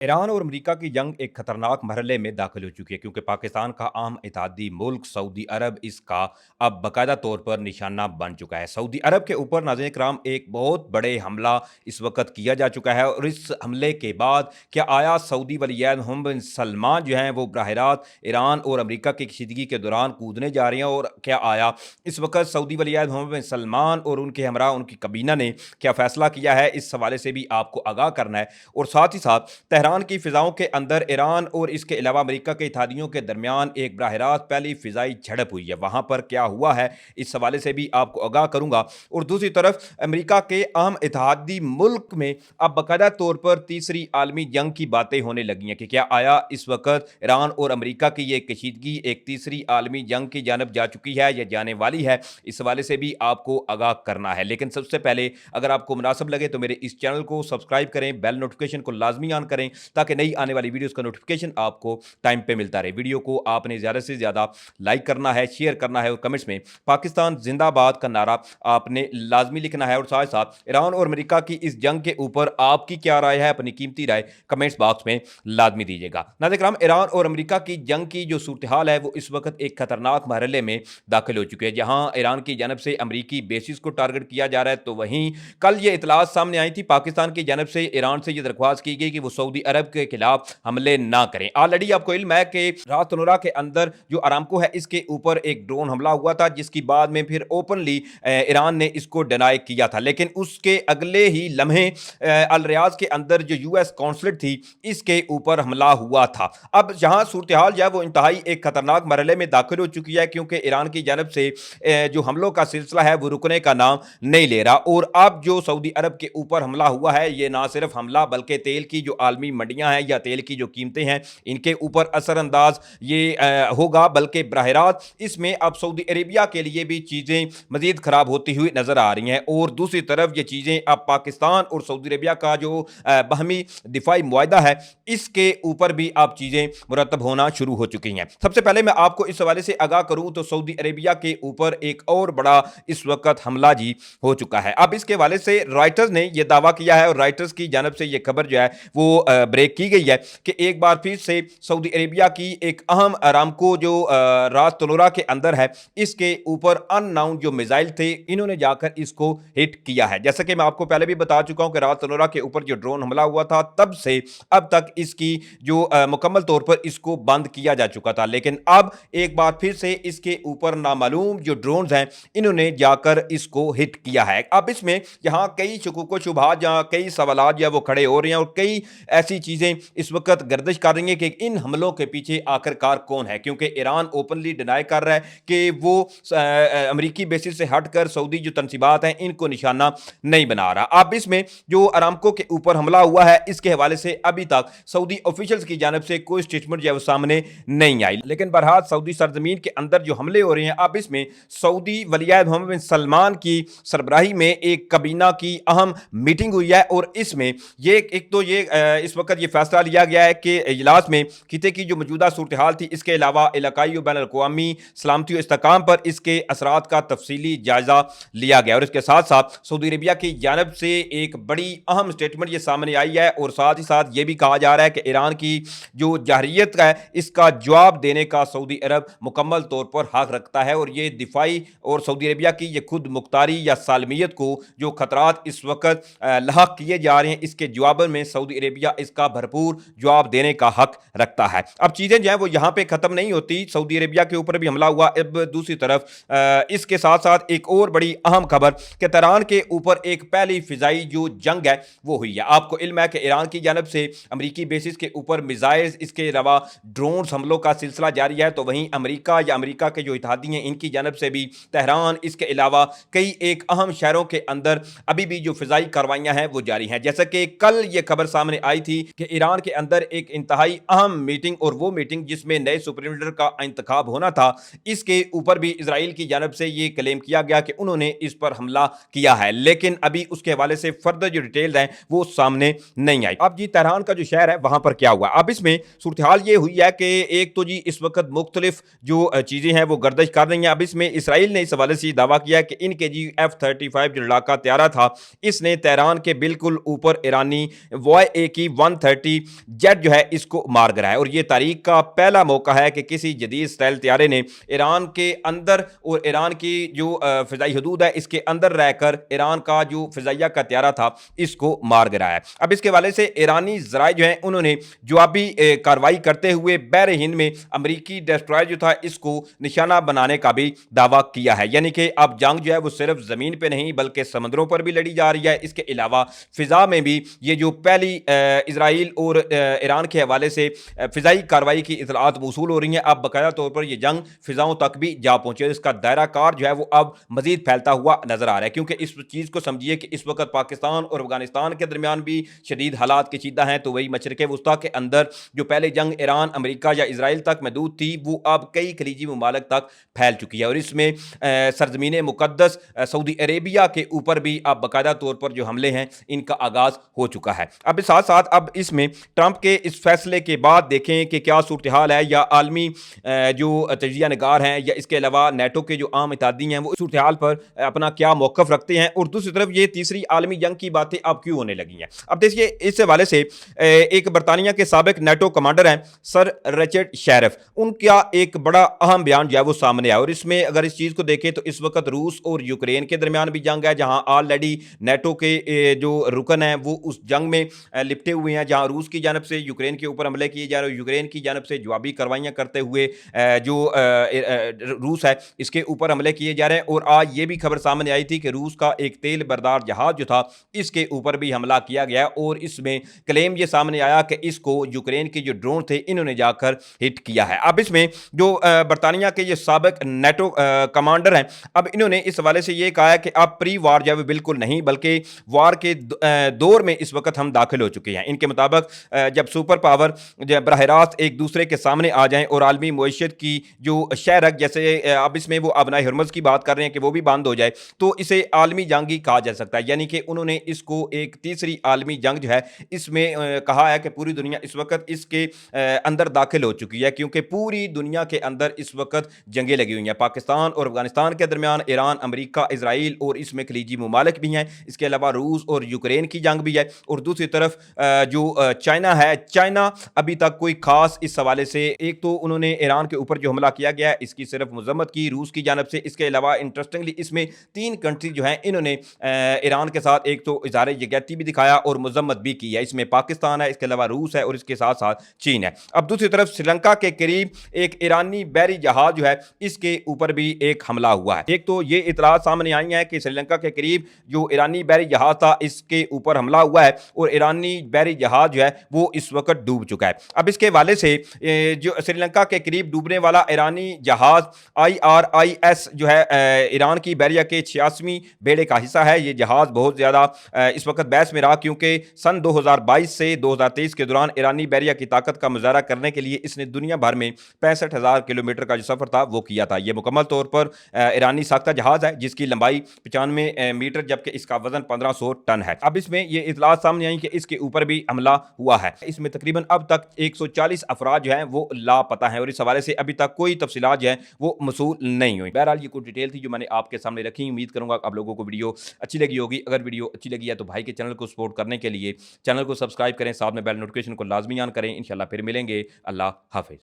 Iran और America की जंग एक खतरनाक मरहले में दाखिल हो चुकी है क्योंकि पाकिस्तान का अहम इत्तेहादी मुल्क सऊदी अरब इसका अब बाकायदा तौर पर निशाना बन चुका है। सऊदी अरब के ऊपर नाज़रीन कराम एक बहुत बड़े हमला इस वक्त किया जा चुका है और इस हमले के बाद क्या आया सऊदी वलीअहद मोहम्मद बिन सलमान जो हैं वो बराह रास्त ईरान और अमेरिका की कशीदगी के दौरान कूदने जा रहे हैं, और क्या आया इस वक्त सऊदी वलीअहद मोहम्मद बिन सलमान और उनके हमरा उनकी कबीना ने क्या फैसला किया है, इस हवाले से भी आपको आगाह करना है। और साथ ही साथ तेहरान की फिजाओं के अंदर ईरान और इसके अलावा अमेरिका के इत्तेहादियों के दरमियान एक बराह रास्त पहली फिजाई झड़प हुई है। वहां पर क्या हुआ है इस हवाले से भी आपको आगाह करूंगा। और दूसरी तरफ अमेरिका के अहम इत्तेहादी मुल्क में अब बाकायदा तौर पर तीसरी आलमी जंग की बातें होने लगी हैं कि क्या आया इस वक्त ईरान और अमेरिका की ये कशीदगी एक तीसरी आलमी जंग की जानब जा चुकी है या जाने वाली है, इस हवाले से भी आपको आगाह करना है। लेकिन सबसे पहले अगर आपको मुनासिब लगे तो मेरे इस चैनल को सब्सक्राइब करें, बेल नोटिफिकेशन को लाजमी ऑन करें ताकि नई आने वाली वीडियोस का नोटिफिकेशन आपको टाइम पे मिलता रहे। वीडियो को आपने ज़्यादा से ज़्यादा लाइक करना है, शेयर करना है और कमेंट्स में पाकिस्तान जिंदाबाद का नारा आपने लाजमी लिखना है। और साथ साथ ईरान और अमेरिका की इस जंग के ऊपर आपकी क्या राय है, अपनी कीमती राय कमेंट्स बॉक्स में लाजमी दीजिएगा। नाज़रीन किराम, ईरान और अमेरिका की जंग की जो सूरत हाल है वो इस वक्त एक खतरनाक मरहले में दाखिल हो चुकी है। जहां ईरान की जानब से अमरीकी बेसिस को टारगेट किया जा रहा है, तो वहीं कल ये इतलात सामने आई थी पाकिस्तान की जानब से ईरान से यह दरख्वास्त की गई कि वो सऊदी अरब के खिलाफ हमले ना करें। ऑलरेडी आपको इल्म है कि रात नूरा के अंदर जो अरामको है इसके ऊपर एक ड्रोन हमला हुआ था, जिसकी बाद में फिर ओपनली ईरान ने इसको डिनाई किया था। लेकिन उसके अगले ही लम्हे अल रियाज के अंदर जो यूएस कौंसलेट थी इसके ऊपर हमला हुआ था। अब जहां सूरत हाल जो है वो इंतहाई एक खतरनाक मरहले में दाखिल हो चुकी है क्योंकि ईरान की जानब से जो हमलों का सिलसिला है वो रुकने का नाम नहीं ले रहा। और अब जो सऊदी अरब के ऊपर हमला हुआ है ये ना सिर्फ हमला बल्कि तेल की जो आलमी मंडियां हैं या तेल की जो कीमतें हैं इनके ऊपर असरअंदाज ये होगा, बल्कि बराह रास्त इसमें अब सऊदी अरेबिया के लिए भी चीज़ें मजीद खराब होती हुई नजर आ रही हैं। और दूसरी तरफ ये चीज़ें अब पाकिस्तान और सऊदी अरेबिया का जो बाहमी दिफाई मुआहदा है इसके ऊपर भी अब चीज़ें मुरतब होना शुरू हो चुकी हैं। सबसे पहले मैं आपको इस हवाले से आगाह करूं तो सऊदी अरेबिया के ऊपर एक और बड़ा इस वक्त हमला जी हो चुका है। अब इसके हवाले से राइटर्स ने यह दावा किया है और राइटर्स की जानब से यह खबर जो है वो ब्रेक की गई है कि एक बार फिर से सऊदी अरेबिया की एक अहम अरामको जो रास तनूरा के अंदर है इसके ऊपर अननाउन जो मिसाइल थे इन्होंने जाकर इसको हिट किया है। जैसा कि मैं आपको पहले भी बता चुका हूं कि रास तनूरा के ऊपर जो ड्रोन हमला हुआ था तब से अब तक इसकी जो मुकम्मल तौर पर इसको बंद किया जा चुका था, लेकिन अब एक बार फिर से इसके ऊपर नामालूम जो ड्रोन हैं इन्होंने जाकर इसको हिट किया है। अब इसमें यहां कई शुकूक शुबहात या कई सवाल जो है वो खड़े हो रहे हैं और कई ऐसी चीजें इस वक्त गर्दिश कर रही हैं कि इन हमलों के पीछे आखिरकार कौन है, क्योंकि ईरान ओपनली डिनाई कर रहा है कि वो अमरीकी बेसिस से हटकर सऊदी जो तनसीबात हैं इनको निशाना नहीं बना रहा। अब इसमें जो अरामको के ऊपर हमला हुआ है इसके हवाले से अभी तक सऊदी ऑफिशियल्स की जानब से कोई स्टेटमेंट जो है वो सामने नहीं आई, लेकिन बहरहाल सऊदी सरजमीन के अंदर जो हमले हो रहे हैं अब इसमें सऊदी वलीअहद मोहम्मद बिन सलमान की सरबराही में एक कबीना की अहम मीटिंग हुई है। और इसमें ये एक तो ये इस वक्त ये फैसला लिया गया है कि इजलास में खिते की जो मौजूदा सूरत हाल थी इसके अलावा इलाकाई और बैनुल-अक़वामी सलामती और इस्तेहकाम पर इसके असरात का तफसीली जायजा लिया गया। और इसके साथ साथ सऊदी अरेबिया की जानब से एक बड़ी अहम स्टेटमेंट ये सामने आई है और साथ ही साथ ये भी कहा जा रहा है कि ईरान की जो जारहियत है इसका जवाब देने का सऊदी अरब मुकम्मल तौर पर हक रखता है। और ये दिफाई और सऊदी अरेबिया की ये खुद मुख्तारी या सालमियत को जो खतरात इस वक्त लाहक किए जा रहे हैं इसके जवाब में सऊदी अरेबिया इसका भरपूर जवाब देने का हक रखता है। अब चीजें जो है वो यहाँ पे खत्म नहीं होती, सऊदी अरेबिया के ऊपर भी हमला हुआ। अब दूसरी तरफ इसके साथ साथ एक और बड़ी अहम खबर कि तेहरान के ऊपर एक पहली फिजाई जो जंग है वो हुई है। आपको इल्म है कि ईरान की जानब से अमरीकी बेसिस के ऊपर मिसाइल्स इसके अलावा ड्रोन हमलों का सिलसिला जारी है, तो वहीं अमरीका या अमरीका के जो इत्तेहादी हैं इनकी जानब से भी तेहरान इसके अलावा कई एक अहम शहरों के अंदर अभी भी जो फिजाई कार्रवाइयां हैं वो जारी हैं। जैसा कि कल ये खबर सामने आई थी कि ईरान के अंदर एक इंतहाई अहम मीटिंग और वो मीटिंग जिसमें नए सुप्रीम लीडर का इंतखाब होना था इसके ऊपर भी इजराइल की जानब से ये क्लेम किया गया कि उन्होंने इस पर हमला किया है, लेकिन अभी उसके हवाले से फर्दर जो डिटेल्स हैं वो सामने नहीं आई। अब जी तेहरान का जो शहर है वहां पर क्या हुआ, अब इसमें सूरत हाल ये हुई है कि एक तो जी इस वक्त मुख्तलिफ जो चीजें हैं वो गर्दिश कर रही हैं। अब इसमें इसराइल ने इस हवाले से दावा किया कि इनके जी F-35 जो लड़ाका त्यारा था इसने तेहरान के बिल्कुल ऊपर ईरानी YAK-1 C-130 जेट जो है इसको मार गिराया और ये तारीख का पहला मौका है कि किसी जदीद स्टाइल तैयारे ने ईरान के अंदर और ईरान की जो फ़िज़ाई हदूद है इसके अंदर रहकर ईरान का जो फ़िज़ाइया का तैयारा था इसको मार गिराया। अब इसके हवाले से ईरानी ज़राए जो हैं उन्होंने जवाबी कार्रवाई करते हुए बहर हिंद में अमरीकी डेस्ट्रॉयर जो था इसको निशाना बनाने का भी दावा किया है। यानी कि अब जंग जो है वो सिर्फ ज़मीन पे नहीं बल्कि समंदरों पर भी लड़ी जा रही है। इसके अलावा फ़िज़ा में भी ये जो पहली इसराइल और ईरान के हवाले से फ़िज़ाई कार्रवाई की इतलात मौसूल हो रही हैं। अब बाकायदा तौर पर यह जंग फ़िज़ाओं तक भी जा पहुंची है। इसका दायरा कार जो है वो अब मज़ीद फैलता हुआ नज़र आ रहा है, क्योंकि इस चीज़ को समझिए कि इस वक्त पाकिस्तान और अफगानिस्तान के दरमियान भी शदीद हालात कशीदा हैं, तो वही मशरिक़ वुस्ता के अंदर जो पहले जंग ईरान, अमेरिका या इसराइल तक महदूद थी वो अब कई खलीजी ममालिक तक फैल चुकी है और इसमें सरजमीन मुक़द्दस सऊदी अरेबिया के ऊपर भी अब बाकायदा तौर पर जो हमले हैं इनका आगाज़ हो चुका है। अब साथ साथ अब इसमें ट्रंप के इस फैसले के बाद देखें कि क्या सूरत हाल है या आलमी जो तजिया नगार हैं या इसके अलावा नेटो के जो आम इत्तेहादी हैं वो सूरत हाल पर अपना क्या मौक़िफ़ रखते हैं और दूसरी तरफ ये तीसरी आलमी जंग की बातें अब क्यों होने लगी हैं। अब देखिए इस हवाले से एक बरतानिया के साबिक नेटो कमांडर हैं सर रिचर्ड शेरिफ, उनका एक बड़ा अहम बयान जो है वो सामने आया और इसमें अगर इस चीज़ को देखें तो इस वक्त रूस और यूक्रेन के दरमियान भी जंग है, जहां ऑलरेडी नेटो के जो रुकन हैं वो उस जंग में लिपटे हुए हैं, जहां रूस की जानब से यूक्रेन के ऊपर हमले किए जा रहे हैं, यूक्रेन की जानब से जवाबी कार्रवाइयाँ करते हुए जो रूस है इसके ऊपर हमले किए जा रहे हैं। और आज ये भी खबर सामने आई थी कि रूस का एक तेल बरदार जहाज जो था इसके ऊपर भी हमला किया गया और इसमें क्लेम ये सामने आया कि इसको यूक्रेन के जो ड्रोन थे इन्होंने जाकर हिट किया है। अब इसमें जो बरतानिया के ये साबिक नेटो कमांडर हैं, अब इन्होंने इस हवाले से ये कहा है कि अब प्री वार जो है बिल्कुल नहीं बल्कि वार के दौर में इस वक्त हम दाखिल हो चुके हैं। इनके मुताबिक जब सुपर पावर बराह रास्त एक दूसरे के सामने आ जाएं और आलमी मईशत की जो शहरक जैसे अब इसमें वो अबनाए हुर्मुज़ की बात कर रहे हैं कि वो भी बंद हो जाए तो इसे आलमी जंग ही कहा जा सकता है। यानी कि उन्होंने इसको एक तीसरी आलमी जंग जो है इसमें कहा है कि पूरी दुनिया इस वक्त इसके अंदर दाखिल हो चुकी है, क्योंकि पूरी दुनिया के अंदर इस वक्त जंगें लगी हुई हैं पाकिस्तान और अफगानिस्तान के दरमियान, ईरान, अमेरिका, इसराइल और इसमें खलीजी ममालिक भी हैं, इसके अलावा रूस और यूक्रेन की जंग भी है और दूसरी तरफ जो चाइना है, चाइना अभी तक कोई खास इस हवाले से एक तो उन्होंने ईरान के ऊपर जो हमला किया गया है इसकी सिर्फ मजम्मत की रूस की जानब से, इसके अलावा इंटरेस्टिंगली इसमें 3 कंट्री जो हैं इन्होंने ईरान के साथ एक तो इज़हार यकजहती भी दिखाया और मजम्मत भी की है। इसमें पाकिस्तान है, इसके अलावा रूस है और इसके साथ साथ चीन है। अब दूसरी तरफ श्रीलंका के करीब एक ईरानी बहरी जहाज जो है इसके ऊपर भी एक हमला हुआ है। एक तो ये इतलात सामने आई है कि श्रीलंका के करीब जो ईरानी बहरी जहाज था इसके ऊपर हमला हुआ है और ईरानी बहरी जहाज जो है वो इस वक्त डूब चुका है। अब इसके हवाले से जो श्रीलंका के करीब डूबने वाला ईरानी जहाज IRIS जो है ईरान की बहरिया के 86वीं बेड़े का हिस्सा है। ये जहाज बहुत ज़्यादा इस वक्त बहस में रहा, क्योंकि सन 2022 से 2023 के दौरान ईरानी बहरिया की ताकत का मुजाहरा करने के लिए इसने दुनिया भर में 65,000 किलोमीटर का जो सफ़र था वो किया था। ये मुकम्मल तौर पर ईरानी साख्ता जहाज है जिसकी लंबाई 95 मीटर जबकि इसका वजन 1500 टन है। अब इसमें ये इतलात सामने आई कि इसके ऊपर भी हमला हुआ है। इसमें तकरीबन अब तक 140 अफराद जो हैं वो लापता हैं और इस हवाले से अभी तक कोई तफसीलात जो हैं वो मसूल नहीं हुई। बहरहाल ये कुछ डिटेल थी जो मैंने आपके सामने रखी। उम्मीद करूंगा आप लोगों को वीडियो अच्छी लगी होगी। अगर वीडियो अच्छी लगी है तो भाई के चैनल को सपोर्ट करने के लिए चैनल को सब्सक्राइब करें, साथ में बेल नोटिफिकेशन को लाजमी ऑन करें। इंशाल्लाह फिर मिलेंगे। अल्लाह हाफिज़।